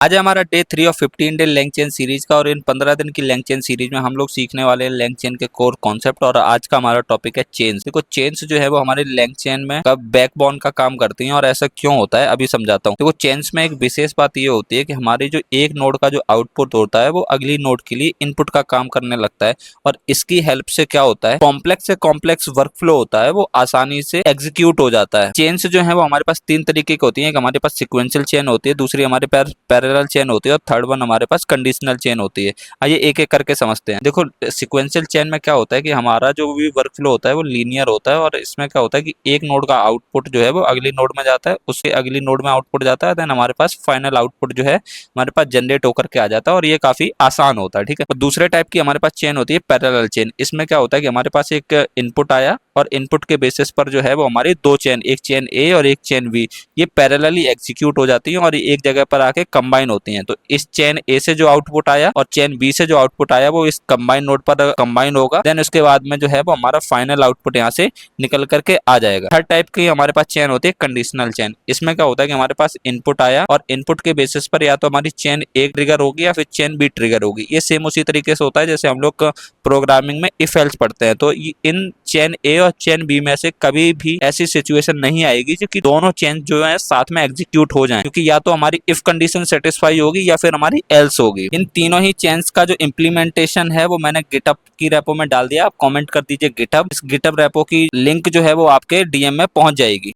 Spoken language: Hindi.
आज है हमारा day 3 of 15 day LangChain series का और इन 15 दिन की लैंग चेन सीरीज में हम लोग सीखने वाले हैं लैंग चेन के कोर कॉन्सेप्ट। और आज का हमारा टॉपिक है चेन्स। देखो चेन्स जो है वो हमारे लैंग चेन में का बैकबोन का काम करती हैं और ऐसा क्यों होता है अभी समझाता हूँ। देखो चेन्स में एक विशेष बात ये होती है कि हमारे जो एक नोड का जो आउटपुट होता है वो अगली नोड के लिए इनपुट का काम करने लगता है और इसकी हेल्प से क्या होता है, कॉम्प्लेक्स से कॉम्प्लेक्स वर्क फ्लो होता है वो आसानी से एग्जीक्यूट हो जाता है। चेन्स जो है वो हमारे पास तीन तरीके की होती है। एक हमारे पास सिक्वेंशियल चेन होती है, दूसरी हमारे पास पैरेलल चेन होती है और थर्ड वन हमारे पास कंडीशनल चेन होती है। आइए एक एक करके समझते हैं। देखो सिक्वेंशियल चेन में क्या होता है कि हमारा जो भी वर्क फ्लो होता है वो लीनियर होता है और इसमें क्या होता है कि एक नोड का आउटपुट जो है वो अगली नोड में जाता है, उसके अगली नोड में आउटपुट जाता है, देन हमारे पास फाइनल आउटपुट जो है हमारे पास जनरेट होकर के आ जाता है और ये काफी आसान होता है। ठीक है। और दूसरे टाइप की हमारे पास चेन होती है पैरेलल चेन। इसमें क्या होता है कि हमारे पास एक इनपुट आया और इनपुट के बेसिस पर जो है वो हमारी दो चेन, एक चेन ए और एक चेन बी, ये पैरेलली एग्जीक्यूट हो जाती है और एक जगह पर आके कंबाइन होती हैं। तो इस चेन ए से जो आउटपुट आया और चेन बी से जो आउटपुट आया वो इस कंबाइन नोड पर कंबाइन होगा, देन उसके बाद में जो है वो हमारा फाइनल आउटपुट यहाँ से निकल करके आ जाएगा। थर्ड टाइप की हमारे पास चेन होती है कंडीशनल चेन। इसमें क्या होता है कि हमारे पास इनपुट आया और इनपुट के बेसिस पर या तो हमारी चेन ए ट्रिगर होगी या फिर चेन बी ट्रिगर होगी। ये सेम उसी तरीके से होता है जैसे हम लोग प्रोग्रामिंग में इफ एल्स पढ़ते हैं। तो इन चेन ए और चेन बी में से कभी भी ऐसी सिचुएशन नहीं आएगी जो कि दोनों चेन जो है साथ में एग्जीक्यूट हो जाएं, क्योंकि या तो हमारी इफ कंडीशन सेटिस्फाई होगी या फिर हमारी एल्स होगी। इन तीनों ही चेन्स का जो इम्प्लीमेंटेशन है वो मैंने गिटहब की रेपो में डाल दिया। आप कमेंट कर दीजिए गिटहब। इस गिटहब रेपो की लिंक जो है वो आपके डीएम में पहुंच जाएगी।